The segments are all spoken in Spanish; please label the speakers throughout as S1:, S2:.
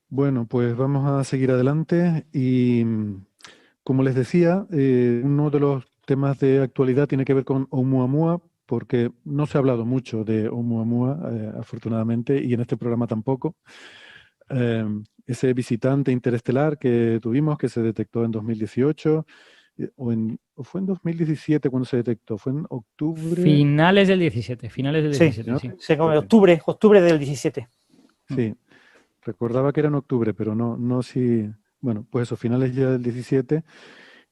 S1: Bueno, pues vamos a seguir adelante y como les decía, uno de los temas de actualidad tiene que ver con Oumuamua, porque no se ha hablado mucho de Oumuamua, afortunadamente, y en este programa tampoco. Ese visitante interestelar que tuvimos, que se detectó en 2018, o fue en 2017 cuando se detectó, fue en octubre,
S2: Finales del
S3: Sí,
S2: 17,
S1: ¿no?
S2: sí.
S3: sí, como
S1: Octubre.
S3: octubre del 17.
S2: Mm.
S1: Sí, recordaba que era en octubre, pero no si, bueno, pues eso, finales ya del 17.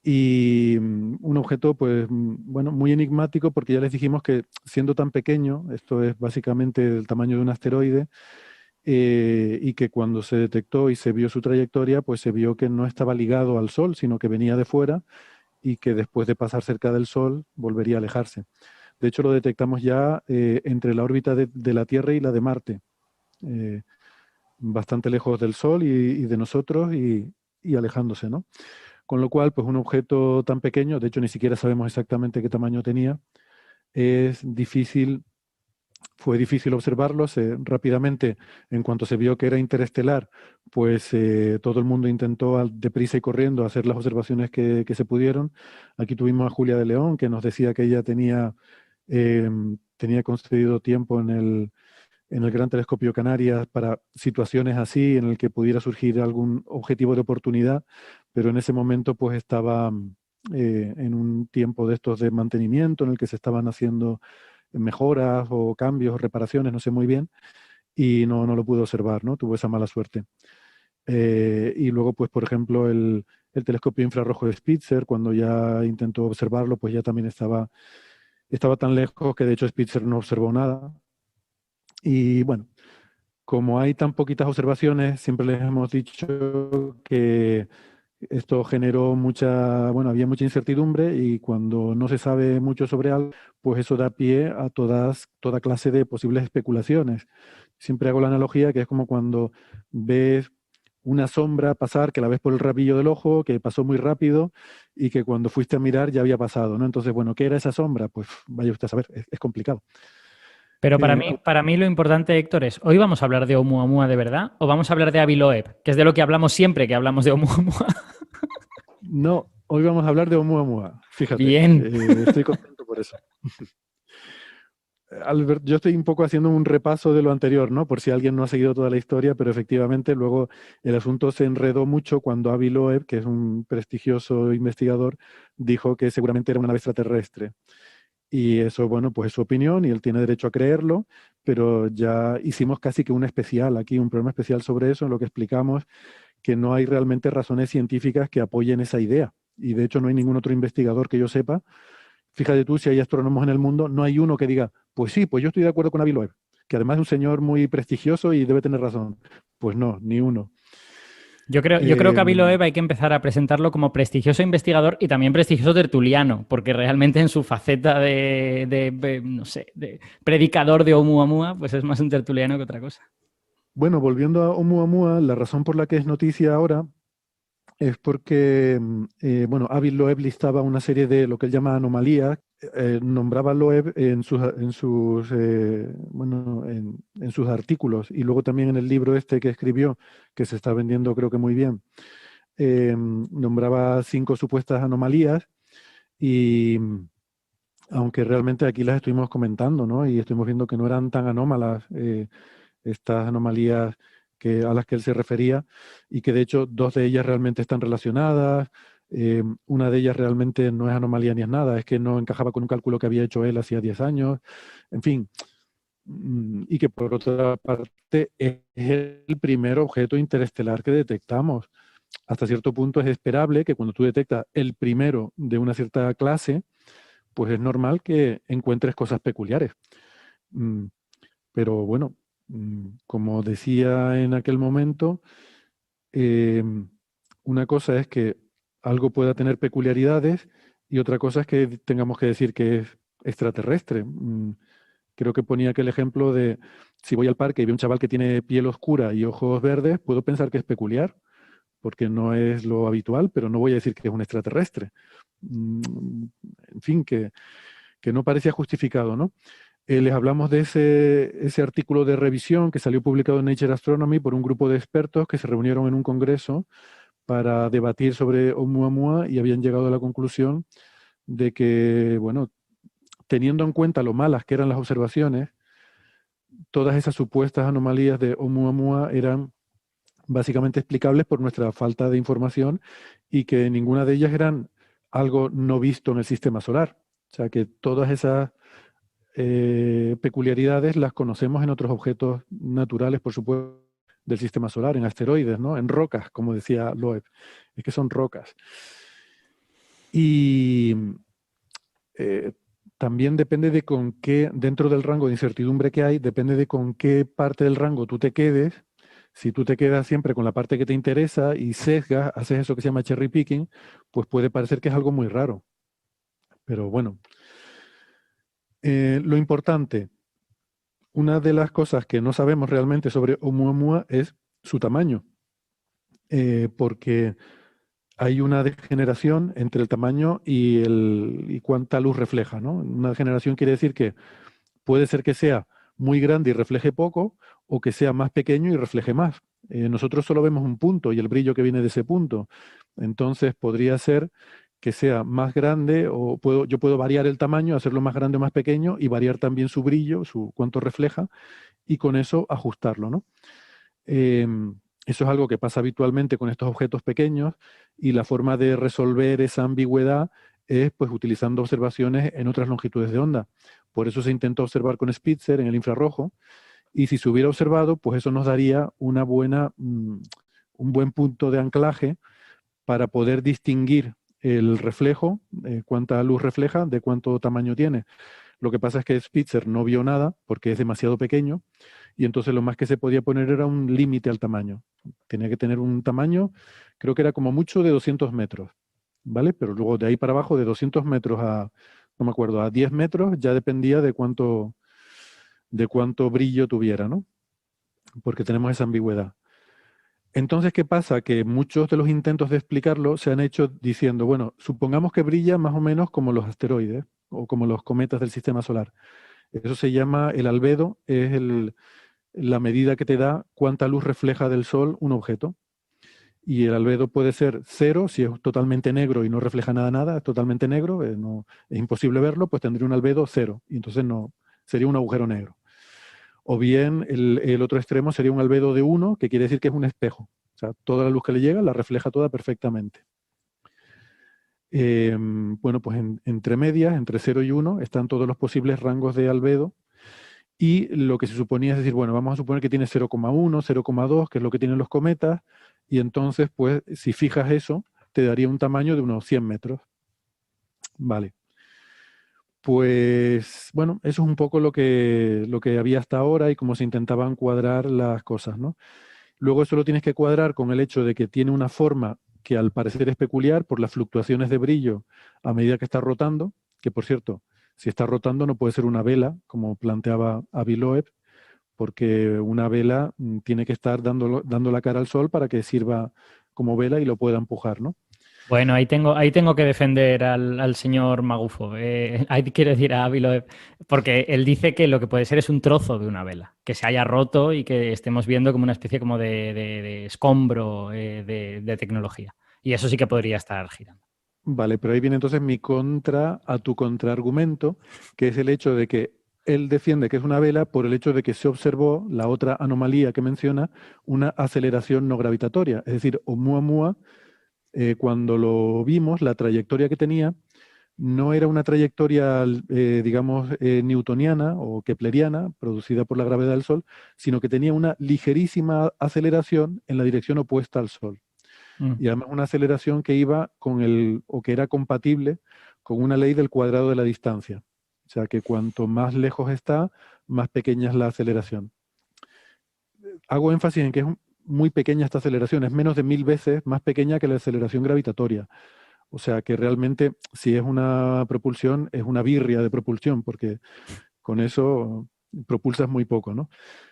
S1: Y un objeto, pues, bueno, muy enigmático porque ya les dijimos que siendo tan pequeño, esto es básicamente el tamaño de un asteroide, y que cuando se detectó y se vio su trayectoria, pues se vio que no estaba ligado al Sol, sino que venía de fuera y que después de pasar cerca del Sol volvería a alejarse. De hecho, lo detectamos ya entre la órbita de la Tierra y la de Marte, eh, bastante lejos del Sol y de nosotros y alejándose, ¿no? Con lo cual, pues un objeto tan pequeño, de hecho ni siquiera sabemos exactamente qué tamaño tenía, es difícil, fue difícil observarlo. Rápidamente, en cuanto se vio que era interestelar, pues todo el mundo intentó deprisa y corriendo hacer las observaciones que se pudieron. Aquí tuvimos a Julia de León, que nos decía que ella tenía concedido tiempo en el Gran Telescopio Canarias para situaciones así en el que pudiera surgir algún objetivo de oportunidad, pero en ese momento pues estaba en un tiempo de estos de mantenimiento en el que se estaban haciendo mejoras o cambios, reparaciones, no sé muy bien, y no lo pude observar, ¿no? Tuvo esa mala suerte. Y luego, pues, por ejemplo, el telescopio infrarrojo de Spitzer, cuando ya intentó observarlo, pues ya también estaba tan lejos que de hecho Spitzer no observó nada. Y bueno, como hay tan poquitas observaciones, siempre les hemos dicho que esto generó bueno, había mucha incertidumbre y cuando no se sabe mucho sobre algo, pues eso da pie a toda clase de posibles especulaciones. Siempre hago la analogía que es como cuando ves una sombra pasar, que la ves por el rabillo del ojo, que pasó muy rápido y que cuando fuiste a mirar ya había pasado, ¿no? Entonces, bueno, ¿qué era esa sombra? Pues vaya usted a saber, es complicado.
S2: Pero
S1: Eh,
S2: para mí lo importante, Héctor, es, ¿hoy vamos a hablar de Oumuamua de verdad o vamos a hablar de Avi Loeb, que es de lo que hablamos siempre que hablamos de Oumuamua?
S1: No, hoy vamos a hablar de Oumuamua. Fíjate,
S2: Bien.
S1: estoy contento por eso. Albert, yo estoy un poco haciendo un repaso de lo anterior, ¿no? Por si alguien no ha seguido toda la historia, pero efectivamente luego el asunto se enredó mucho cuando Avi Loeb, que es un prestigioso investigador, dijo que seguramente era una nave extraterrestre. Y eso, bueno, pues es su opinión y él tiene derecho a creerlo, pero ya hicimos casi que un especial aquí, un programa especial sobre eso, en lo que explicamos que no hay realmente razones científicas que apoyen esa idea. Y de hecho no hay ningún otro investigador que yo sepa. Fíjate tú, si hay astrónomos en el mundo, no hay uno que diga, pues sí, pues yo estoy de acuerdo con Avi Loeb, que además es un señor muy prestigioso y debe tener razón. Pues no, ni uno.
S2: Yo creo que
S1: Eh,
S2: a Avi Loeb hay que empezar a presentarlo como prestigioso investigador y también prestigioso tertuliano, porque realmente en su faceta no sé, de predicador de Oumuamua, pues es más un tertuliano que otra cosa.
S1: bueno, volviendo a Oumuamua, la razón por la que es noticia ahora es porque, bueno, Avi Loeb listaba una serie de lo que él llama anomalías, nombraba a Loeb bueno, en sus artículos y luego también en el libro este que escribió, que se está vendiendo creo que muy bien, nombraba 5 supuestas anomalías y aunque realmente aquí las estuvimos comentando, ¿no? Y estuvimos viendo que no eran tan anómalas estas anomalías a las que él se refería y que de hecho 2 de ellas realmente están relacionadas. Una de ellas realmente no es anomalía ni es nada, es que no encajaba con un cálculo que había hecho él hacía 10 años. En fin, y que por otra parte es el primer objeto interestelar que detectamos. Hasta cierto punto es esperable que cuando tú detectas el primero de una cierta clase, pues es normal que encuentres cosas peculiares. Mm, Pero bueno, como decía en aquel momento, eh, una cosa es que algo pueda tener peculiaridades y otra cosa es que tengamos que decir que es extraterrestre. Creo que ponía aquel ejemplo de si voy al parque y veo un chaval que tiene piel oscura y ojos verdes, puedo pensar que es peculiar, porque no es lo habitual, pero no voy a decir que es un extraterrestre. En fin, que no parecía justificado, ¿no? Les hablamos de ese artículo de revisión que salió publicado en Nature Astronomy por un grupo de expertos que se reunieron en un congreso para debatir sobre Oumuamua y habían llegado a la conclusión de que, bueno, teniendo en cuenta lo malas que eran las observaciones, todas esas supuestas anomalías de Oumuamua eran básicamente explicables por nuestra falta de información y que ninguna de ellas eran algo no visto en el sistema solar. O sea, que todas esas peculiaridades las conocemos en otros objetos naturales, por supuesto, del sistema solar, en asteroides, ¿no? En rocas, como decía Loeb. Es que son rocas. Y eh, también depende de con qué, dentro del rango de incertidumbre que hay, depende de con qué parte del rango tú te quedes. Si tú te quedas siempre con la parte que te interesa y sesgas, haces eso que se llama cherry picking, pues puede parecer que es algo muy raro. Pero bueno, lo importante, una de las cosas que no sabemos realmente sobre Oumuamua es su tamaño, porque hay una degeneración entre el tamaño y cuánta luz refleja, ¿no? Una degeneración quiere decir que puede ser que sea muy grande y refleje poco, o que sea más pequeño y refleje más. Nosotros solo vemos un punto y el brillo que viene de ese punto. Entonces podría ser que sea más grande, o yo puedo variar el tamaño, hacerlo más grande o más pequeño y variar también su brillo, cuánto refleja, y con eso ajustarlo, ¿no? Eso es algo que pasa habitualmente con estos objetos pequeños, y la forma de resolver esa ambigüedad es pues utilizando observaciones en otras longitudes de onda. Por eso se intentó observar con Spitzer en el infrarrojo, y si se hubiera observado, pues eso nos daría un buen punto de anclaje para poder distinguir el reflejo, cuánta luz refleja, de cuánto tamaño tiene. Lo que pasa es que Spitzer no vio nada porque es demasiado pequeño, y entonces lo más que se podía poner era un límite al tamaño. Tenía que tener un tamaño, creo que era como mucho de 200 metros, ¿vale? Pero luego de ahí para abajo, de 200 metros a, no me acuerdo, a 10 metros, ya dependía de cuánto brillo tuviera, ¿no? Porque tenemos esa ambigüedad. Entonces, ¿qué pasa? Que muchos de los intentos de explicarlo se han hecho diciendo, bueno, supongamos que brilla más o menos como los asteroides o como los cometas del sistema solar. Eso se llama el albedo, es la medida que te da cuánta luz refleja del Sol un objeto. Y el albedo puede ser cero, si es totalmente negro y no refleja nada, nada, es totalmente negro, no, es imposible verlo, pues tendría un albedo cero, y entonces no, sería un agujero negro. O bien el otro extremo sería un albedo de 1, que quiere decir que es un espejo. O sea, toda la luz que le llega la refleja toda perfectamente. Bueno, pues entre medias, entre 0 y 1, están todos los posibles rangos de albedo. Y lo que se suponía es decir, bueno, vamos a suponer que tiene 0,1, 0,2, que es lo que tienen los cometas, y entonces, pues, si fijas eso, te daría un tamaño de unos 100 metros. Vale. Pues, bueno, eso es un poco lo que había hasta ahora y cómo se intentaban cuadrar las cosas, ¿no? Luego eso lo tienes que cuadrar con el hecho de que tiene una forma que al parecer es peculiar por las fluctuaciones de brillo a medida que está rotando, que por cierto, si está rotando no puede ser una vela, como planteaba Avi Loeb, porque una vela tiene que estar dando la cara al sol para que sirva como vela y lo pueda empujar, ¿no?
S2: Bueno, ahí tengo que defender al señor Magufo. Ahí quiero decir a Ávilo, porque él dice que lo que puede ser es un trozo de una vela, que se haya roto y que estemos viendo como una especie como de escombro de tecnología. Y eso sí que podría estar girando.
S1: Vale, pero ahí viene entonces mi contra a tu contraargumento, que es el hecho de que él defiende que es una vela por el hecho de que se observó la otra anomalía que menciona, una aceleración no gravitatoria. Es decir, Oumuamua, cuando lo vimos, la trayectoria que tenía no era una trayectoria, digamos, newtoniana o kepleriana, producida por la gravedad del Sol, sino que tenía una ligerísima aceleración en la dirección opuesta al Sol.
S2: Mm.
S1: Y además una aceleración que iba o que era compatible con una ley del cuadrado de la distancia. O sea que cuanto más lejos está, más pequeña es la aceleración. Hago énfasis en que es muy pequeña esta aceleración, es menos de 1000 veces más pequeña que la aceleración gravitatoria. O sea que realmente, si es una propulsión, es una birria de propulsión, porque con eso propulsas muy poco, ¿no?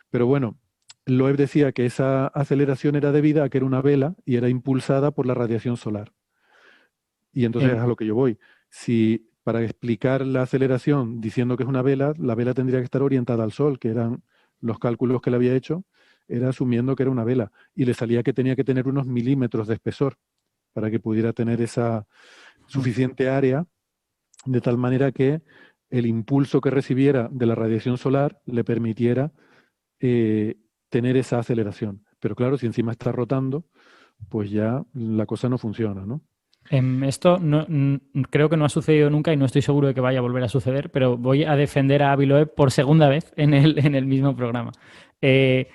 S1: Pero bueno, Loeb decía que esa aceleración era debida a que era una vela y era impulsada por la radiación solar. Y entonces es a lo que yo voy. Si para explicar la aceleración diciendo que es una vela, la vela tendría que estar orientada al Sol, que eran los cálculos que le había hecho, era asumiendo que era una vela, y le salía que tenía que tener unos milímetros de espesor para que pudiera tener esa suficiente área, de tal manera que el impulso que recibiera de la radiación solar le permitiera eh, tener esa aceleración. Pero claro, si encima está rotando, pues ya la cosa no funciona, ¿no?
S2: Esto creo que no ha sucedido nunca y no estoy seguro de que vaya a volver a suceder, pero voy a defender a Avi Loeb por segunda vez en el mismo programa. Eh,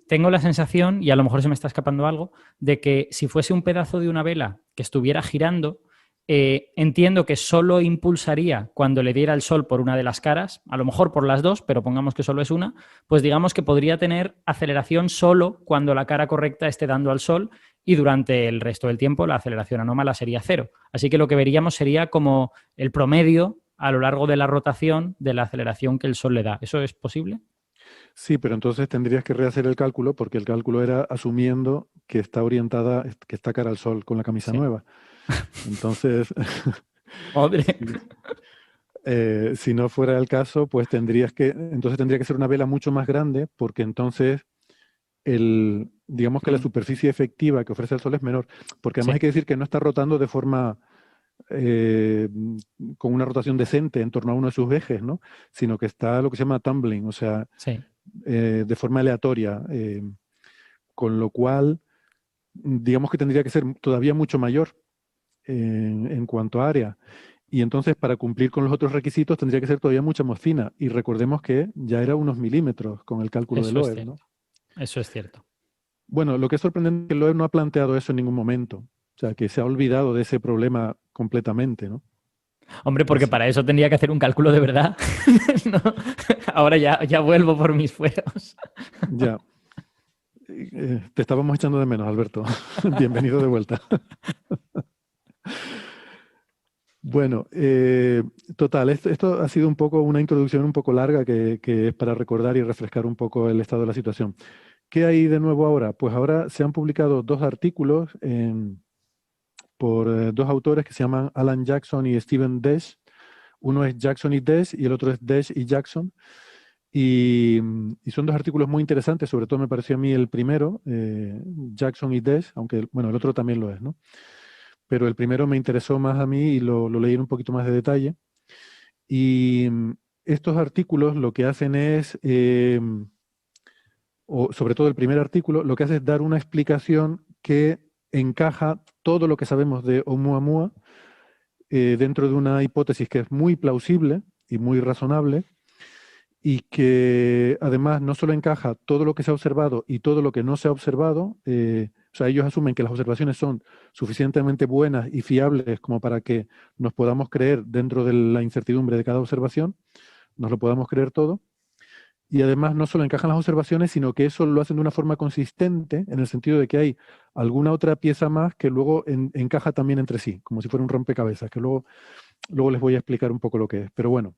S2: Tengo la sensación, y a lo mejor se me está escapando algo, de que si fuese un pedazo de una vela que estuviera girando, entiendo que solo impulsaría cuando le diera el sol por una de las caras, a lo mejor por las dos, pero pongamos que solo es una, pues digamos que podría tener aceleración solo cuando la cara correcta esté dando al sol y durante el resto del tiempo la aceleración anómala sería cero. Así que lo que veríamos sería como el promedio a lo largo de la rotación de la aceleración que el sol le da. ¿Eso es posible?
S1: Sí, pero entonces tendrías que rehacer el cálculo porque el cálculo era asumiendo que está orientada, que está cara al sol con la camisa
S2: Sí.
S1: nueva. Entonces,
S2: Madre.
S1: si, si no fuera el caso, pues entonces tendría que ser una vela mucho más grande porque entonces digamos que la superficie efectiva que ofrece el sol es menor. Porque además hay
S2: Sí,
S1: que decir que no está rotando de forma eh, con una rotación decente en torno a uno de sus ejes, ¿no? Sino que está lo que se llama tumbling, o sea,
S2: sí.
S1: de forma aleatoria. Con lo cual, digamos que tendría que ser todavía mucho mayor en cuanto a área. Y entonces, para cumplir con los otros requisitos, tendría que ser todavía mucho más fina. Y recordemos que ya era unos milímetros con el cálculo de
S2: Eso es
S1: Loeb, ¿no?
S2: cierto. Eso es cierto.
S1: Bueno, lo que es sorprendente es que Loeb no ha planteado eso en ningún momento. O sea, que se ha olvidado de ese problema completamente, ¿no?
S2: Hombre, porque
S1: Así
S2: para
S1: que,
S2: eso tendría que hacer un cálculo de verdad. No, ahora ya vuelvo por mis fueros.
S1: ya. Te estábamos echando de menos, Alberto. Bienvenido de vuelta. Bueno, total, esto ha sido un poco una introducción un poco larga que es para recordar y refrescar un poco el estado de la situación. ¿Qué hay de nuevo ahora? Pues ahora se han publicado dos artículos por dos autores que se llaman Alan Jackson y Stephen Desch. Uno es Jackson y Desch y el otro es Desch y Jackson. Y son dos artículos muy interesantes, sobre todo me pareció a mí el primero, Jackson y Desch, aunque bueno, el otro también lo es, ¿no? Pero el primero me interesó más a mí y lo leí en un poquito más de detalle. Y estos artículos lo que hacen es, o sobre todo el primer artículo, lo que hace es dar una explicación que encaja todo lo que sabemos de Oumuamua dentro de una hipótesis que es muy plausible y muy razonable y que además no solo encaja todo lo que se ha observado y todo lo que no se ha observado, o sea, ellos asumen que las observaciones son suficientemente buenas y fiables como para que nos podamos creer dentro de la incertidumbre de cada observación, nos lo podamos creer todo. Y además no solo encajan las observaciones, sino que eso lo hacen de una forma consistente, en el sentido de que hay alguna otra pieza más que luego encaja también entre sí, como si fuera un rompecabezas, que luego les voy a explicar un poco lo que es. Pero bueno,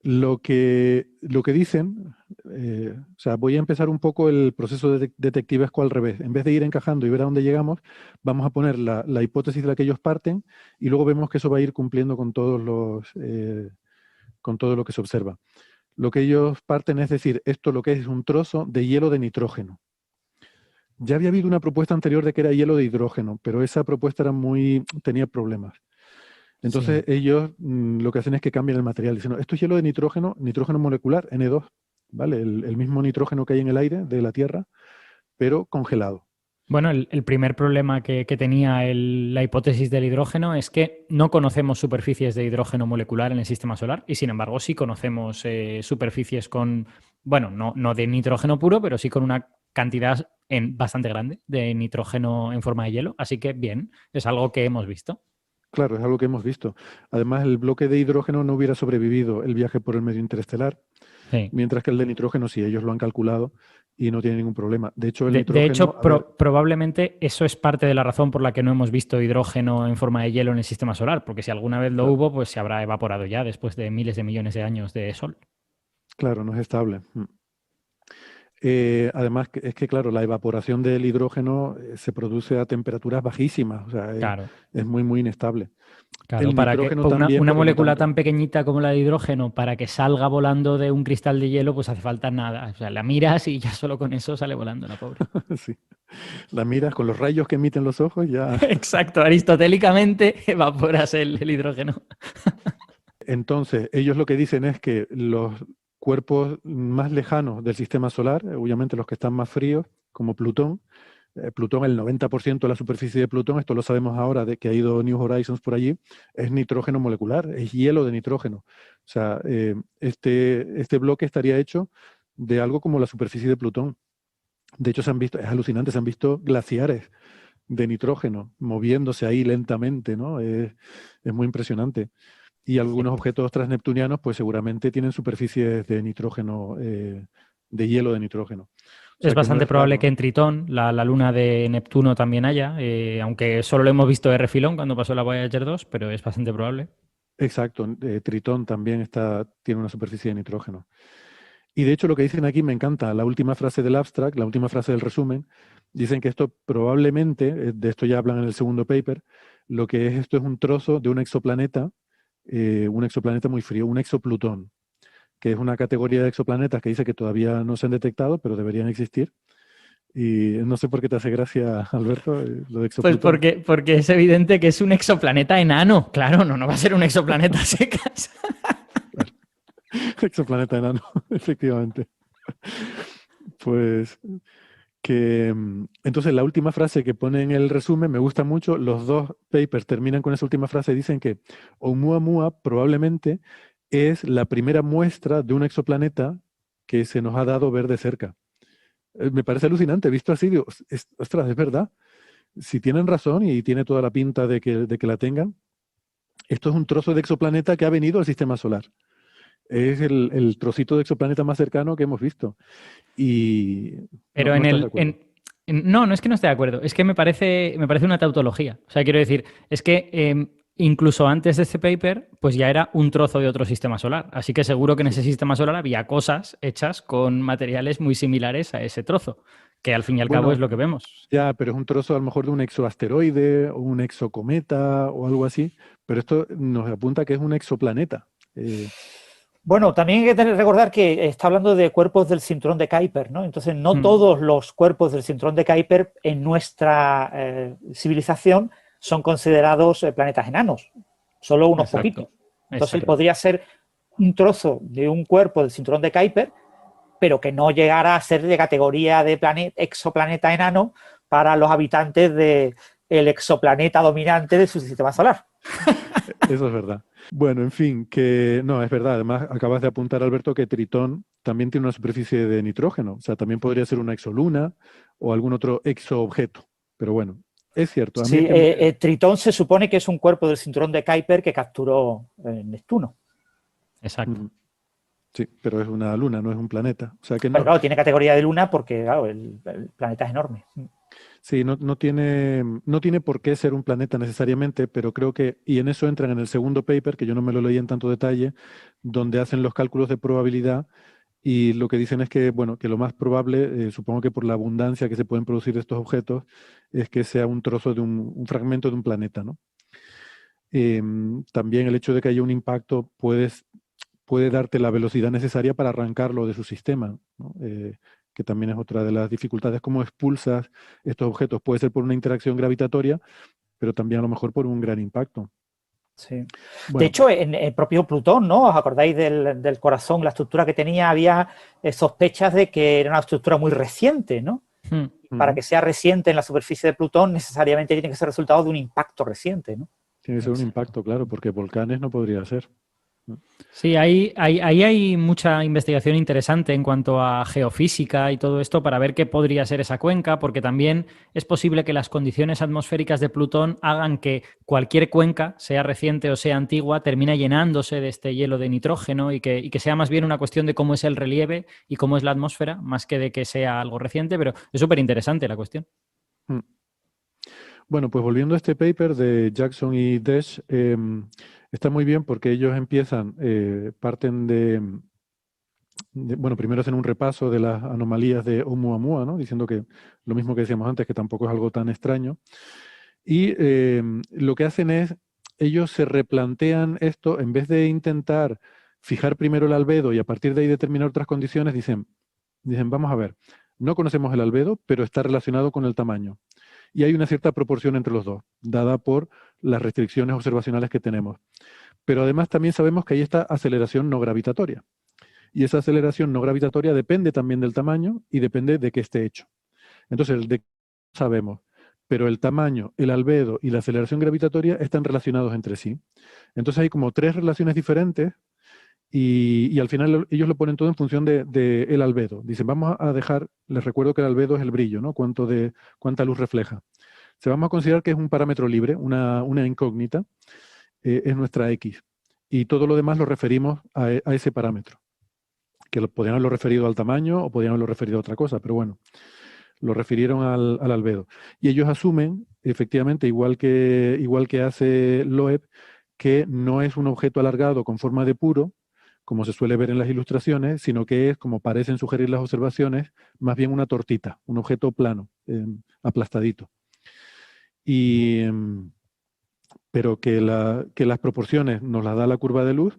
S1: lo que dicen, o sea, voy a empezar un poco el proceso detectivesco al revés. En vez de ir encajando y ver a dónde llegamos, vamos a poner la hipótesis de la que ellos parten y luego vemos que eso va a ir cumpliendo con todo lo que se observa. Lo que ellos parten es decir, esto lo que es un trozo de hielo de nitrógeno. Ya había habido una propuesta anterior de que era hielo de hidrógeno, pero esa propuesta tenía problemas.
S2: Sí.
S1: Entonces ellos lo que hacen es que cambian el material. Dicen, no, esto es hielo de nitrógeno, nitrógeno molecular, N2, ¿vale? El mismo nitrógeno que hay en el aire de la Tierra, pero congelado.
S2: Bueno, el primer problema que tenía la hipótesis del hidrógeno es que no conocemos superficies de hidrógeno molecular en el sistema solar y sin embargo sí conocemos superficies con, bueno, no de nitrógeno puro, pero sí con una cantidad bastante grande de nitrógeno en forma de hielo. Así que bien, es algo que hemos visto.
S1: Claro, es algo que hemos visto. Además, el bloque de hidrógeno no hubiera sobrevivido el viaje por el medio interestelar,
S2: Sí.
S1: mientras que el de nitrógeno sí, ellos lo han calculado y no tiene ningún problema. De hecho, el
S2: De
S1: nitrógeno,
S2: hecho,
S1: a ver,
S2: probablemente eso es parte de la razón por la que no hemos visto hidrógeno en forma de hielo en el sistema solar, porque si alguna vez lo
S1: claro,
S2: hubo, pues se habrá evaporado ya después de miles de millones de años de sol.
S1: claro, no es estable. Además, es que, claro, la evaporación del hidrógeno se produce a temperaturas bajísimas, o sea,
S2: Claro.
S1: es muy, muy inestable.
S2: Claro,
S1: El
S2: para que
S1: nitrógeno
S2: pues
S1: también,
S2: una
S1: pero no
S2: molécula
S1: tanto.
S2: tan pequeñita como la de hidrógeno, para que salga volando de un cristal de hielo, pues hace falta nada. O sea, la miras y ya solo con eso sale volando la pobre.
S1: Sí. La miras con los rayos que emiten los ojos, ya.
S2: Exacto, aristotélicamente evaporas el hidrógeno.
S1: Entonces, ellos lo que dicen es que los cuerpos más lejanos del sistema solar, obviamente los que están más fríos, como Plutón, Plutón, el 90% de la superficie de Plutón, esto lo sabemos ahora de que ha ido New Horizons por allí, es nitrógeno molecular, es hielo de nitrógeno. O sea, este bloque estaría hecho de algo como la superficie de Plutón. De hecho, se han visto, es alucinante, se han visto glaciares de nitrógeno moviéndose ahí lentamente, ¿no? Es muy impresionante. Y
S2: Sí.
S1: algunos objetos transneptunianos, pues seguramente tienen superficies de nitrógeno, de hielo de nitrógeno. O
S2: Es
S1: sea que no
S2: bastante
S1: es
S2: probable que
S1: raro.
S2: en Tritón, la luna de Neptuno, también haya, aunque solo lo hemos visto de refilón cuando pasó la Voyager 2, pero es bastante probable.
S1: Exacto, Tritón también tiene una superficie de nitrógeno. Y de hecho lo que dicen aquí me encanta, la última frase del abstract, la última frase del resumen, dicen que esto probablemente, de esto ya hablan en el segundo paper, lo que es esto es un trozo de un exoplaneta muy frío, un exoplutón, que es una categoría de exoplanetas que dice que todavía no se han detectado, pero deberían existir. Y no sé por qué te hace gracia, Alberto, lo de
S2: Pues
S1: exoplutón.
S2: porque es evidente que es un exoplaneta enano. Claro, no va a ser un exoplaneta a secas.
S1: Claro, exoplaneta enano, efectivamente. Pues entonces la última frase que pone en el resumen me gusta mucho. Los dos papers terminan con esa última frase. Dicen que Oumuamua probablemente es la primera muestra de un exoplaneta que se nos ha dado ver de cerca. Me parece alucinante, visto así, digo, ostras, es verdad. Si tienen razón y tiene toda la pinta de que la tengan, esto es un trozo de exoplaneta que ha venido al sistema solar. Es el trocito de exoplaneta más cercano que hemos visto. Y no,
S2: Pero
S1: no estás de acuerdo.
S2: no, no es que no esté de acuerdo, es que me parece una tautología. O sea, quiero decir, es que incluso antes de este paper, pues ya era un trozo de otro sistema solar. Así que seguro que en
S1: Sí.
S2: ese sistema solar había cosas hechas con materiales muy similares a ese trozo, que al fin y al cabo es
S1: Bueno,
S2: lo que vemos.
S1: ya, pero es un trozo a lo mejor de un exoasteroide o un exocometa o algo así, pero esto nos apunta que es un exoplaneta.
S3: Bueno, también hay que recordar que está hablando de cuerpos del cinturón de Kuiper, ¿no? Entonces, no
S2: Mm,
S3: todos los cuerpos del cinturón de Kuiper en nuestra civilización son considerados planetas enanos, solo unos
S2: exacto,
S3: poquitos. Entonces,
S2: exacto.
S3: podría ser un trozo de un cuerpo del cinturón de Kuiper, pero que no llegara a ser de categoría de exoplaneta enano para los habitantes del exoplaneta dominante de su sistema solar.
S1: Eso es verdad. Bueno, en fin, que no, es verdad. Además, acabas de apuntar, Alberto, que Tritón también tiene una superficie de nitrógeno. O sea, también podría ser una exoluna o algún otro exoobjeto. Pero bueno, es cierto. A mí es
S3: Sí,
S1: que
S3: Tritón se supone que es un cuerpo del cinturón de Kuiper que capturó Neptuno.
S2: Exacto.
S1: mm, sí, pero es una luna, no es un planeta. O sea que
S3: Pero
S1: no,
S3: claro, tiene categoría de luna porque claro, el planeta es enorme.
S1: sí, no tiene por qué ser un planeta necesariamente, pero creo que, y en eso entran en el segundo paper, que yo no me lo leí en tanto detalle, donde hacen los cálculos de probabilidad y lo que dicen es que, bueno, que lo más probable, supongo que por la abundancia que se pueden producir de estos objetos, es que sea un trozo de un fragmento de un planeta, ¿no? También el hecho de que haya un impacto puede darte la velocidad necesaria para arrancarlo de su sistema, ¿no? Que también es otra de las dificultades, cómo expulsas estos objetos. Puede ser por una interacción gravitatoria, pero también a lo mejor por un gran impacto.
S3: Sí. De
S1: Bueno,
S3: hecho, en el propio Plutón, ¿no? ¿Os acordáis del corazón, la estructura que tenía? Había sospechas de que era una estructura muy reciente, ¿no?
S2: Mm.
S3: Para
S1: ujú,
S3: que sea reciente en la superficie de Plutón, necesariamente tiene que ser resultado de un impacto reciente, ¿no?
S1: tiene que ser un
S2: Exacto.
S1: impacto, claro, porque volcanes no podría ser.
S2: Sí, ahí hay mucha investigación interesante en cuanto a geofísica y todo esto para ver qué podría ser esa cuenca, porque también es posible que las condiciones atmosféricas de Plutón hagan que cualquier cuenca, sea reciente o sea antigua, termine llenándose de este hielo de nitrógeno y que sea más bien una cuestión de cómo es el relieve y cómo es la atmósfera, más que de que sea algo reciente, pero es súper interesante la cuestión.
S1: Mm. Bueno, pues volviendo a este paper de Jackson y Desch, está muy bien porque ellos parten bueno, primero hacen un repaso de las anomalías de Oumuamua, ¿no? Diciendo que lo mismo que decíamos antes, que tampoco es algo tan extraño. Y lo que hacen es, ellos se replantean esto, en vez de intentar fijar primero el albedo y a partir de ahí determinar otras condiciones, dicen, vamos a ver, no conocemos el albedo, pero está relacionado con el tamaño. Y hay una cierta proporción entre los dos, dada por las restricciones observacionales que tenemos. Pero además también sabemos que hay esta aceleración no gravitatoria. Y esa aceleración no gravitatoria depende también del tamaño y depende de qué esté hecho. Entonces, el de sabemos, pero el tamaño, el albedo y la aceleración gravitatoria están relacionados entre sí. Entonces hay como tres relaciones diferentes y al final ellos lo ponen todo en función de el albedo. Dicen, vamos a dejar, les recuerdo que el albedo es el brillo, ¿no? Cuánta luz refleja. Se vamos a considerar que es un parámetro libre, una incógnita, es nuestra X. Y todo lo demás lo referimos a ese parámetro. Que podrían haberlo referido al tamaño o podrían haberlo referido a otra cosa, pero bueno, lo refirieron al albedo. Y ellos asumen, efectivamente, igual que hace Loeb, que no es un objeto alargado con forma de puro, como se suele ver en las ilustraciones, sino que es, como parecen sugerir las observaciones, más bien una tortita, un objeto plano, aplastadito. Pero que las proporciones nos las da la curva de luz,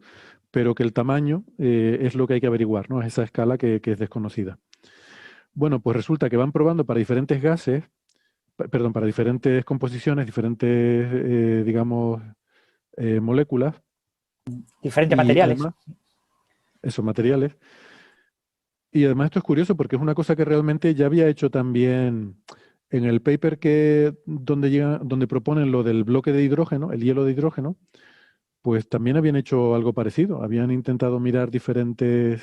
S1: pero que el tamaño es lo que hay que averiguar, ¿no? Es esa escala que es desconocida. Bueno, pues resulta que van probando para diferentes gases, perdón, para diferentes composiciones, diferentes, digamos, moléculas.
S3: Diferentes
S1: Y
S3: materiales.
S1: además, esos materiales. Y además esto es curioso porque es una cosa que realmente ya había hecho también en el paper donde proponen lo del bloque de hidrógeno, el hielo de hidrógeno, pues también habían hecho algo parecido. Habían intentado mirar diferentes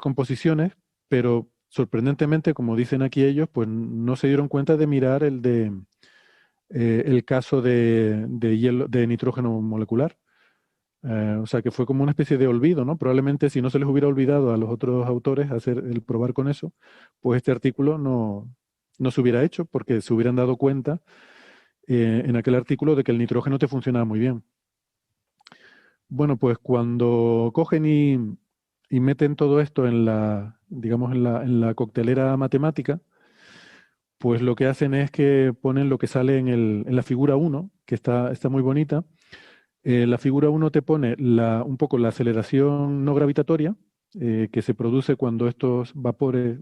S1: composiciones, pero sorprendentemente, como dicen aquí ellos, pues no se dieron cuenta de mirar el caso de hielo, de nitrógeno molecular. O sea que fue como una especie de olvido, ¿no? Probablemente si no se les hubiera olvidado a los otros autores hacer el probar con eso, pues este artículo no se hubiera hecho porque se hubieran dado cuenta en aquel artículo de que el nitrógeno te funcionaba muy bien. Bueno, pues cuando cogen y meten todo esto digamos, en la coctelera matemática, pues lo que hacen es que ponen lo que sale en la figura 1, que está muy bonita. La figura 1 te pone un poco la aceleración no gravitatoria que se produce cuando estos vapores,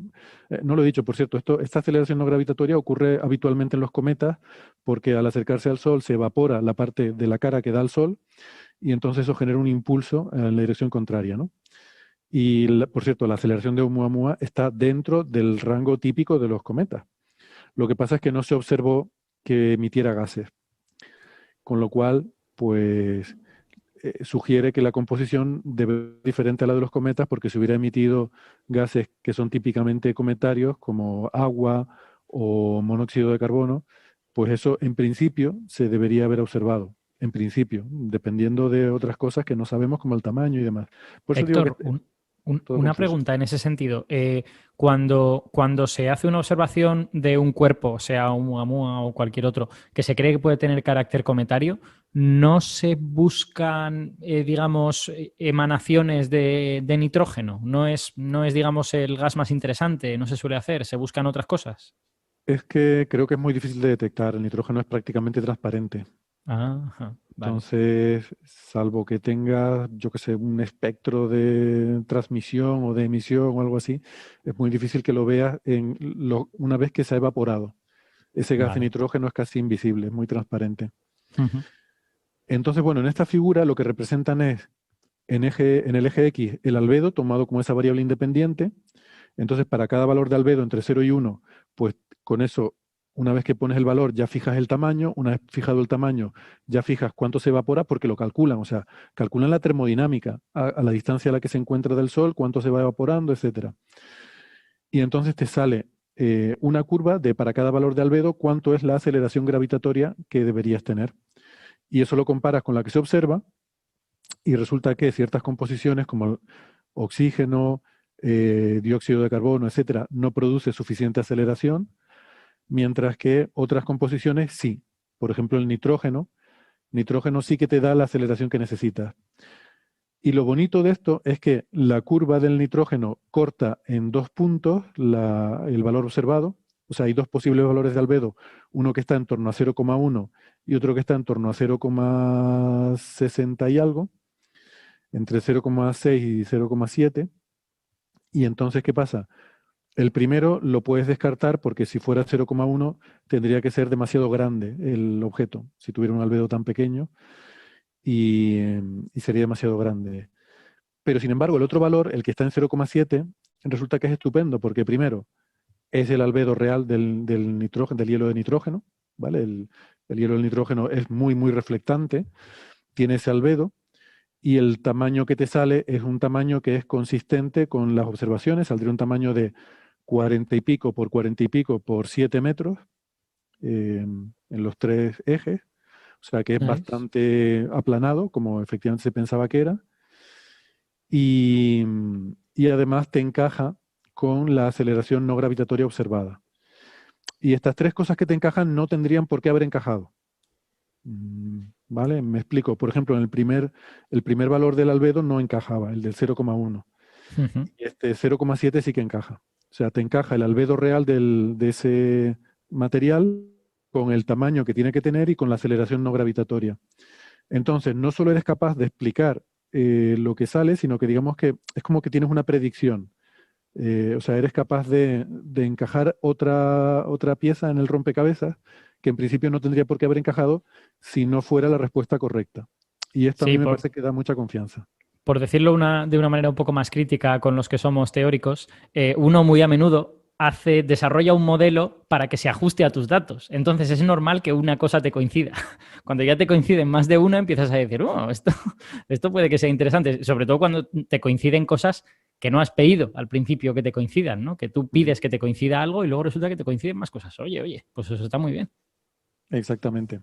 S1: no lo he dicho, por cierto, esta aceleración no gravitatoria ocurre habitualmente en los cometas porque al acercarse al Sol se evapora la parte de la cara que da al Sol y entonces eso genera un impulso en la dirección contraria, ¿no? Y, por cierto, la aceleración de Oumuamua está dentro del rango típico de los cometas. Lo que pasa es que no se observó que emitiera gases, con lo cual, pues, sugiere que la composición debe ser diferente a la de los cometas porque si hubiera emitido gases que son típicamente cometarios, como agua o monóxido de carbono, pues eso en principio se debería haber observado. En principio, dependiendo de otras cosas que no sabemos, como el tamaño y demás. Por eso digo que
S2: Héctor,
S1: todo
S2: una
S1: confuso.
S2: pregunta en ese sentido. Cuando se hace una observación de un cuerpo, sea un Oumuamua o cualquier otro, que se cree que puede tener carácter cometario, ¿no se buscan, digamos, emanaciones de nitrógeno? ¿No es, digamos, el gas más interesante? ¿No se suele hacer? ¿Se buscan otras cosas?
S1: Es que creo que es muy difícil de detectar. El nitrógeno es prácticamente transparente.
S2: Ajá, vale.
S1: Entonces, salvo que tenga, yo qué sé, un espectro de transmisión o de emisión o algo así, es muy difícil que lo veas una vez que se ha evaporado. Ese gas de
S2: Vale.
S1: nitrógeno es casi invisible, es muy transparente.
S2: Ujú.
S1: Entonces, bueno, en esta figura lo que representan es en el eje X el albedo tomado como esa variable independiente. Entonces, para cada valor de albedo entre 0 y 1, pues con eso, una vez que pones el valor, ya fijas el tamaño. Una vez fijado el tamaño, ya fijas cuánto se evapora porque lo calculan. O sea, calculan la termodinámica a la distancia a la que se encuentra del Sol, cuánto se va evaporando, etcétera. Y entonces te sale una curva de para cada valor de albedo cuánto es la aceleración gravitatoria que deberías tener. Y eso lo comparas con la que se observa y resulta que ciertas composiciones como oxígeno, dióxido de carbono, etcétera, no produce suficiente aceleración, mientras que otras composiciones sí. Por ejemplo, el nitrógeno sí que te da la aceleración que necesitas. Y lo bonito de esto es que la curva del nitrógeno corta en 2 puntos el valor observado. O sea, hay dos posibles valores de albedo, uno que está en torno a 0,1 y otro que está en torno a 0,60 y algo, entre 0,6 y 0,7. Y entonces, ¿qué pasa? El primero lo puedes descartar porque si fuera 0,1 tendría que ser demasiado grande el objeto, si tuviera un albedo tan pequeño, y sería demasiado grande. Pero sin embargo, el otro valor, el que está en 0,7, resulta que es estupendo porque primero es el albedo real del nitrógeno, del hielo de nitrógeno, ¿vale? El hielo del nitrógeno es muy, muy reflectante, tiene ese albedo, y el tamaño que te sale es un tamaño que es consistente con las observaciones, saldría un tamaño de 40 y pico por 40 y pico por 7 metros en los tres ejes, o sea que es
S2: Nice.
S1: bastante aplanado, como efectivamente se pensaba que era, y, y además te encaja con la aceleración no gravitatoria observada. Y estas tres cosas que te encajan no tendrían por qué haber encajado. ¿Vale? Me explico. Por ejemplo, en el primer valor del albedo no encajaba, el del 0,1.
S2: Ujú.
S1: Y este 0,7 sí que encaja. O sea, te encaja el albedo real de ese material con el tamaño que tiene que tener y con la aceleración no gravitatoria. Entonces, no solo eres capaz de explicar lo que sale, sino que digamos que es como que tienes una predicción. O sea, eres capaz de encajar otra pieza en el rompecabezas que en principio no tendría por qué haber encajado si no fuera la respuesta correcta. Y esto a mí
S2: Sí,
S1: me parece que da mucha confianza.
S2: por decirlo de una manera un poco más crítica con los que somos teóricos, uno muy a menudo desarrolla un modelo para que se ajuste a tus datos. Entonces es normal que una cosa te coincida. Cuando ya te coinciden más de una, empiezas a decir, oh, esto puede que sea interesante, sobre todo cuando te coinciden cosas que no has pedido al principio que te coincidan, ¿no? Que tú
S1: Ujú.
S2: pides que te coincida algo y luego resulta que te coinciden más cosas. Oye, pues eso está muy bien.
S1: Exactamente.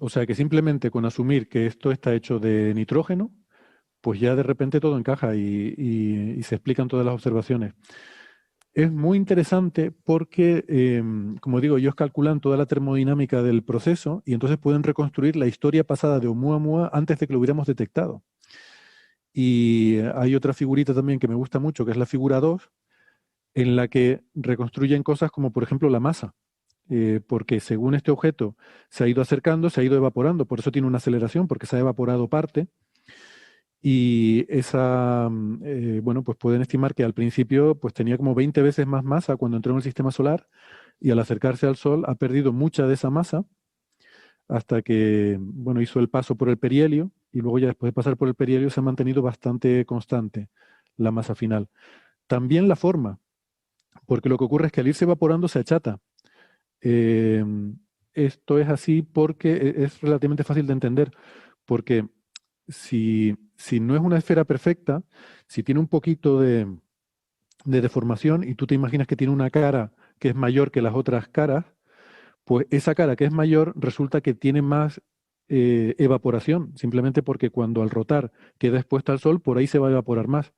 S1: O sea que simplemente con asumir que esto está hecho de nitrógeno, pues ya de repente todo encaja y se explican todas las observaciones. Es muy interesante porque, como digo, ellos calculan toda la termodinámica del proceso y entonces pueden reconstruir la historia pasada de Oumuamua antes de que lo hubiéramos detectado. Y hay otra figurita también que me gusta mucho, que es la figura 2, en la que reconstruyen cosas como, por ejemplo, la masa. Porque según este objeto se ha ido acercando, se ha ido evaporando, por eso tiene una aceleración, porque se ha evaporado parte. Y bueno, pues pueden estimar que al principio pues tenía como 20 veces más masa cuando entró en el sistema solar y al acercarse al Sol ha perdido mucha de esa masa hasta que, bueno, hizo el paso por el perihelio y luego ya después de pasar por el perihelio se ha mantenido bastante constante la masa final. También la forma, porque lo que ocurre es que al irse evaporando se achata. Eh, Esto es así porque es relativamente fácil de entender, porque si no es una esfera perfecta, si tiene un poquito de deformación y tú te imaginas que tiene una cara que es mayor que las otras caras, pues esa cara que es mayor resulta que tiene más evaporación, simplemente porque cuando al rotar queda expuesta al sol, por ahí se va a evaporar más.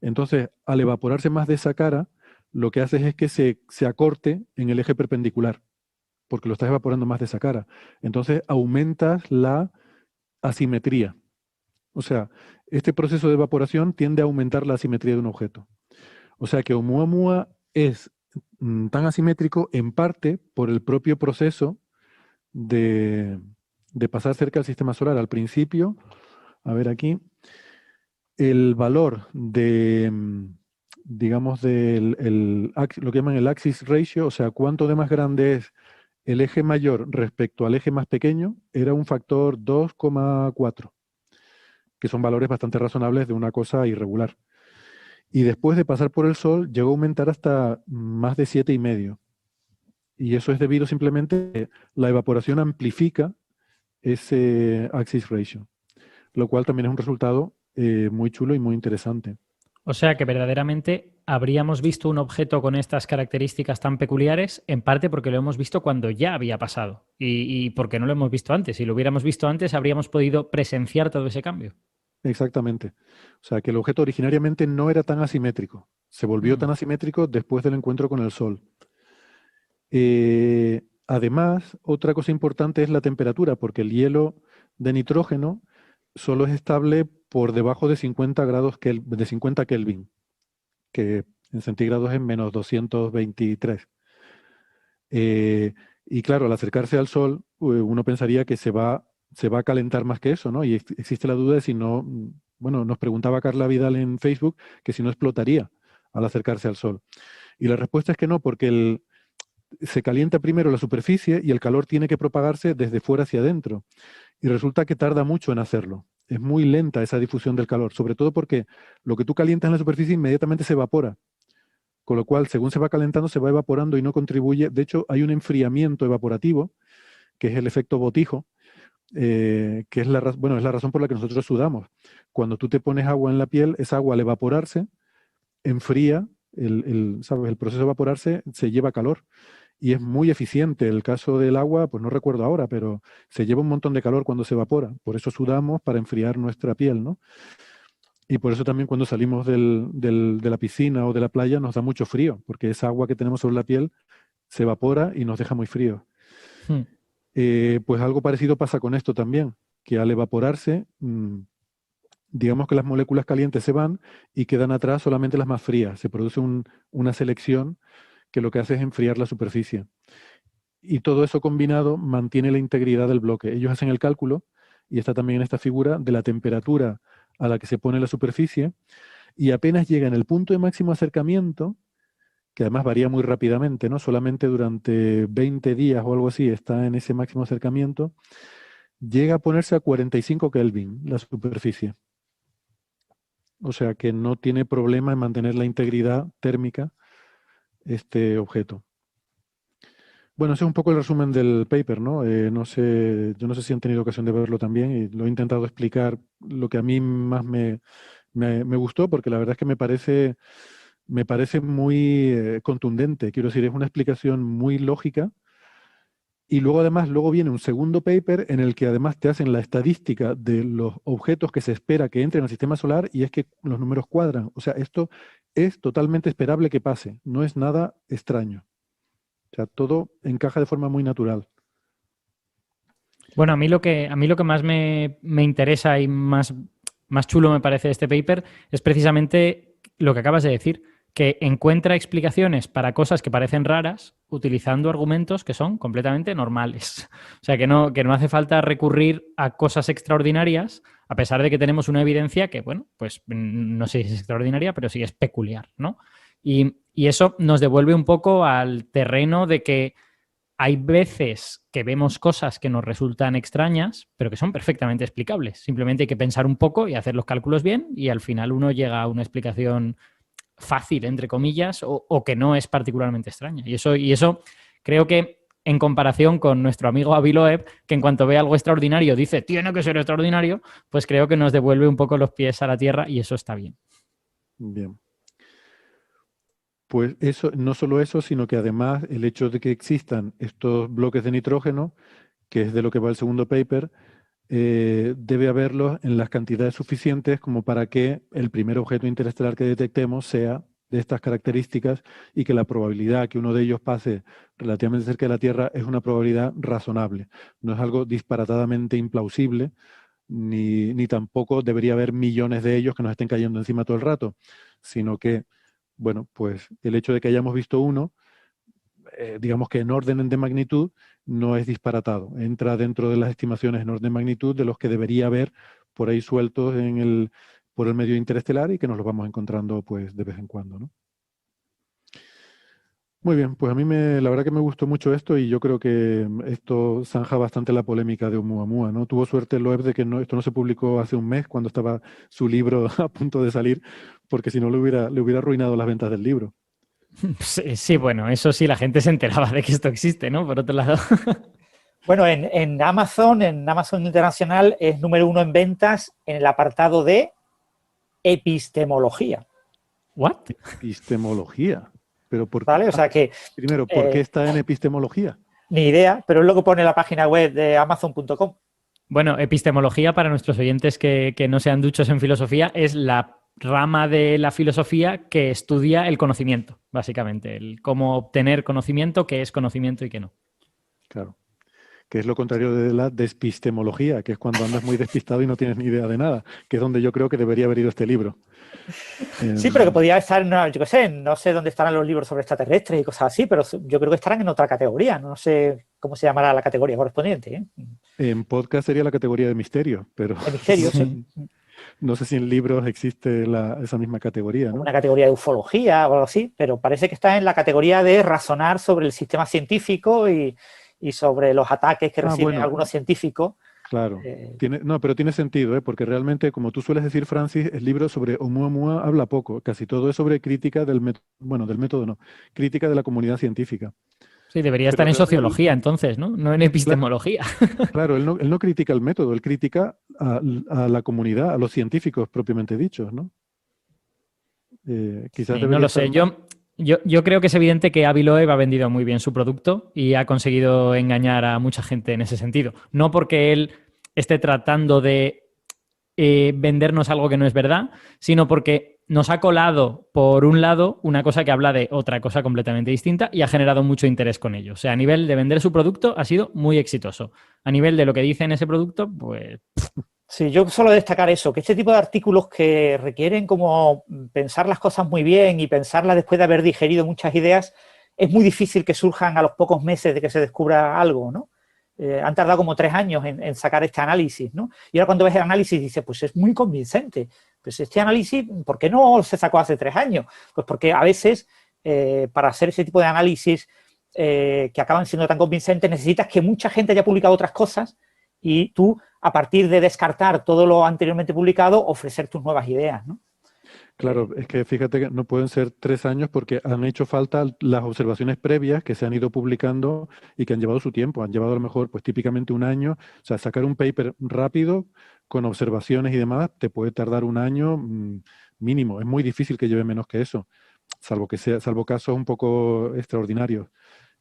S1: Entonces, al evaporarse más de esa cara, lo que haces es que se acorte en el eje perpendicular, porque lo estás evaporando más de esa cara. Entonces, aumentas la asimetría. O sea, este proceso de evaporación tiende a aumentar la asimetría de un objeto. O sea que Oumuamua es tan asimétrico en parte por el propio proceso de, de pasar cerca del sistema solar. Al principio, a ver aquí, el valor digamos, lo que llaman el axis ratio, o sea, cuánto de más grande es el eje mayor respecto al eje más pequeño, era un factor 2,4, que son valores bastante razonables de una cosa irregular. Y después de pasar por el Sol, llegó a aumentar hasta más de 7,5. Y eso es debido simplemente a que la evaporación amplifica ese axis ratio, lo cual también es un resultado muy chulo y muy interesante.
S2: O sea que verdaderamente habríamos visto un objeto con estas características tan peculiares, en parte porque lo hemos visto cuando ya había pasado y porque no lo hemos visto antes. Si lo hubiéramos visto antes, habríamos podido presenciar todo ese cambio.
S1: Exactamente. O sea, que el objeto originariamente no era tan asimétrico. Se volvió
S2: Mm.
S1: tan asimétrico después del encuentro con el Sol. Además, otra cosa importante es la temperatura, porque el hielo de nitrógeno solo es estable por debajo de 50 grados de 50 Kelvin, que en centígrados es menos 223. Eh, y claro, al acercarse al Sol, uno pensaría que se va a calentar más que eso, ¿no? Y existe la duda de si no, bueno, nos preguntaba Carla Vidal en Facebook que si no explotaría al acercarse al Sol. Y la respuesta es que no, porque se calienta primero la superficie y el calor tiene que propagarse desde fuera hacia adentro. Y resulta que tarda mucho en hacerlo. Es muy lenta esa difusión del calor, sobre todo porque lo que tú calientas en la superficie inmediatamente se evapora. Con lo cual, según se va calentando, se va evaporando y no contribuye. De hecho, hay un enfriamiento evaporativo, que es el efecto botijo, que es bueno, es la razón por la que nosotros sudamos. Cuando tú te pones agua en la piel, esa agua al evaporarse enfría, ¿sabes? El proceso de evaporarse se lleva calor y es muy eficiente. El caso del agua, pues no recuerdo ahora, pero se lleva un montón de calor cuando se evapora. Por eso sudamos para enfriar nuestra piel, ¿no? Y por eso también cuando salimos de la piscina o de la playa nos da mucho frío, porque esa agua que tenemos sobre la piel se evapora y nos deja muy frío.
S2: Hmm.
S1: Pues algo parecido pasa con esto también, que al evaporarse, digamos que las moléculas calientes se van y quedan atrás solamente las más frías. Se produce una selección que lo que hace es enfriar la superficie. Y todo eso combinado mantiene la integridad del bloque. Ellos hacen el cálculo, y está también en esta figura, de la temperatura a la que se pone la superficie, y apenas llega en el punto de máximo acercamiento, que además varía muy rápidamente, ¿no? Solamente durante 20 días o algo así está en ese máximo acercamiento, llega a ponerse a 45 Kelvin la superficie. O sea que no tiene problema en mantener la integridad térmica este objeto. Bueno, ese es un poco el resumen del paper, ¿no? No sé, yo no sé si han tenido ocasión de verlo también y lo he intentado explicar lo que a mí más me gustó, porque la verdad es que me parece muy contundente. Quiero decir, es una explicación muy lógica. Y luego además, luego viene un segundo paper en el que además te hacen la estadística de los objetos que se espera que entren al sistema solar y es que los números cuadran. O sea, esto es totalmente esperable que pase, no es nada extraño. O sea, todo encaja de forma muy natural.
S2: Bueno, a mí lo que más me interesa y más chulo me parece de este paper es precisamente lo que acabas de decir, que encuentra explicaciones para cosas que parecen raras utilizando argumentos que son completamente normales. O sea, que no hace falta recurrir a cosas extraordinarias, a pesar de que tenemos una evidencia que, bueno, pues no sé si es extraordinaria, pero sí es peculiar, ¿no? Y eso nos devuelve un poco al terreno de que hay veces que vemos cosas que nos resultan extrañas, pero que son perfectamente explicables. Simplemente hay que pensar un poco y hacer los cálculos bien y al final uno llega a una explicación fácil, entre comillas, o que no es particularmente extraña. Y eso creo que en comparación con nuestro amigo Avi Loeb, que en cuanto ve algo extraordinario dice, tiene que ser extraordinario, pues creo que nos devuelve un poco los pies a la tierra y eso está bien.
S1: Bien. Pues eso, no solo eso, sino que además el hecho de que existan estos bloques de nitrógeno, que es de lo que va el segundo paper, debe haberlos en las cantidades suficientes como para que el primer objeto interestelar que detectemos sea de estas características y que la probabilidad que uno de ellos pase relativamente cerca de la Tierra es una probabilidad razonable. No es algo disparatadamente implausible, ni tampoco debería haber millones de ellos que nos estén cayendo encima todo el rato, sino que, bueno, pues el hecho de que hayamos visto uno, digamos que en orden de magnitud, no es disparatado. Entra dentro de las estimaciones en orden de magnitud de los que debería haber por ahí sueltos por el medio interestelar y que nos los vamos encontrando pues de vez en cuando, ¿no? Muy bien, pues a mí la verdad que me gustó mucho esto y yo creo que esto zanja bastante la polémica de Oumuamua, ¿no? Tuvo suerte Loeb de que esto no se publicó hace un mes cuando estaba su libro a punto de salir, porque si no le hubiera arruinado las ventas del libro.
S2: Sí, sí, bueno, eso sí, la gente se enteraba de que esto existe, ¿no? Por otro lado.
S3: Bueno, en Amazon Internacional es número 1 en ventas en el apartado de epistemología.
S2: ¿What?
S1: Epistemología. Pero
S3: ¿Vale? O sea que...
S1: Primero, ¿por qué está en epistemología?
S3: Ni idea, pero es lo que pone la página web de Amazon.com.
S2: Bueno, epistemología, para nuestros oyentes que no sean duchos en filosofía, es la rama de la filosofía que estudia el conocimiento, básicamente. El cómo obtener conocimiento, qué es conocimiento y qué no.
S1: Claro. que es lo contrario de la despistemología, que es cuando andas muy despistado y no tienes ni idea de nada, que es donde yo creo que debería haber ido este libro.
S3: Sí, pero que podía estar, yo qué sé, no sé dónde estarán los libros sobre extraterrestres y cosas así, pero yo creo que estarán en otra categoría. No sé cómo se llamará la categoría correspondiente, ¿eh?
S1: En podcast sería la categoría de misterio, pero
S3: De misterio, sí.
S1: no sé si en libros existe esa misma categoría, ¿no?
S3: Una categoría de ufología o algo así, pero parece que está en la categoría de razonar sobre el sistema científico y sobre los ataques que reciben
S1: bueno,
S3: algunos científicos.
S1: claro. No, pero tiene sentido, ¿eh? Porque realmente, como tú sueles decir, Francis, el libro sobre Oumuamua habla poco. Casi todo es sobre crítica del método, bueno, del método no, crítica de la comunidad científica.
S2: Sí, debería
S1: Pero
S2: estar en
S1: realmente,
S2: sociología entonces, ¿no? No en epistemología.
S1: claro, él no critica el método, él critica a la comunidad, a los científicos propiamente dichos, ¿no? Quizás
S2: Sí, no
S1: debería
S2: lo
S1: estar
S2: sé.
S1: más.
S2: Yo creo que es evidente que Avi Loeb ha vendido muy bien su producto y ha conseguido engañar a mucha gente en ese sentido. No porque él esté tratando de vendernos algo que no es verdad, sino porque nos ha colado, por un lado, una cosa que habla de otra cosa completamente distinta y ha generado mucho interés con ello. O sea, a nivel de vender su producto ha sido muy exitoso. A nivel de lo que dice en ese producto, pues...
S3: Sí, yo suelo destacar eso, que este tipo de artículos que requieren como pensar las cosas muy bien y pensarlas después de haber digerido muchas ideas, es muy difícil que surjan a los pocos meses de que se descubra algo, ¿no? Han tardado como 3 años en sacar este análisis, ¿no? Y ahora cuando ves el análisis dices, pues es muy convincente. Pues este análisis, ¿por qué no se sacó hace 3 años? Pues porque a veces para hacer ese tipo de análisis que acaban siendo tan convincentes necesitas que mucha gente haya publicado otras cosas y tú, a partir de descartar todo lo anteriormente publicado, ofrecer tus nuevas ideas, ¿no?
S1: Claro, es que fíjate que no pueden ser 3 años porque han hecho falta las observaciones previas que se han ido publicando y que han llevado su tiempo. Han llevado a lo mejor, pues típicamente un año. O sea, sacar un paper rápido con observaciones y demás te puede tardar un año mínimo. Es muy difícil que lleve menos que eso, salvo casos un poco extraordinarios.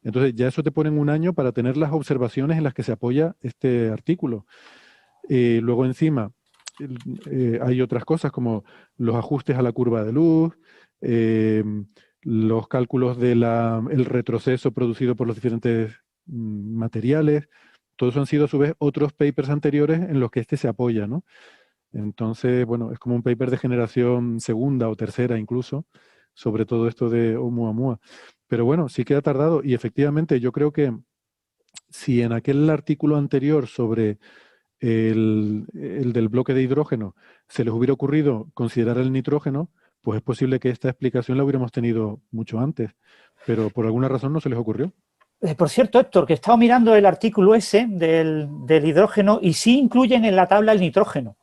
S1: Entonces, ya eso te pone en un año para tener las observaciones en las que se apoya este artículo. Luego encima hay otras cosas como los ajustes a la curva de luz, eh, los cálculos del retroceso producido por los diferentes materiales. Todos han sido a su vez otros papers anteriores en los que este se apoya, ¿no? Entonces, bueno, es como un paper de generación segunda o tercera incluso sobre todo esto de Oumuamua. Pero bueno, sí que ha tardado y efectivamente yo creo que si en aquel artículo anterior sobre el del bloque de hidrógeno se les hubiera ocurrido considerar el nitrógeno, pues es posible que esta explicación la hubiéramos tenido mucho antes, pero por alguna razón no se les ocurrió.
S3: Por cierto, Héctor, que he estado mirando el artículo ese del hidrógeno y sí incluyen en la tabla el nitrógeno.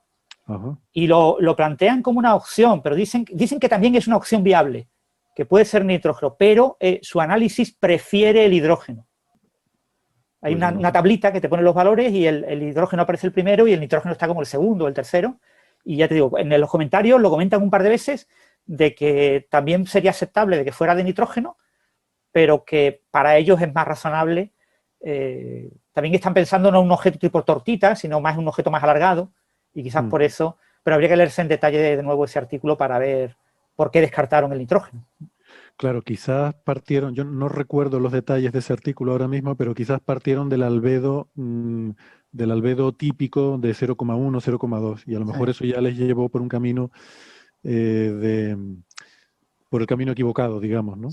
S1: Ajá.
S3: Y lo plantean como una opción, pero dicen que también es una opción viable, que puede ser nitrógeno, pero su análisis prefiere el hidrógeno. Hay
S1: Pues
S3: una tablita que te pone los valores y el hidrógeno aparece el primero y el nitrógeno está como el segundo o el tercero. Y ya te digo, en los comentarios lo comentan un par de veces de que también sería aceptable de que fuera de nitrógeno, pero que para ellos es más razonable. También están pensando no en un objeto tipo tortita, sino más en un objeto más alargado. Y quizás por eso, pero habría que leerse en detalle de nuevo ese artículo para ver por qué descartaron el nitrógeno.
S1: Claro, quizás partieron, yo no recuerdo los detalles de ese artículo ahora mismo, pero quizás partieron del albedo típico de 0,1, 0,2, y a lo mejor eso ya les llevó por un camino por el camino equivocado, digamos, ¿no?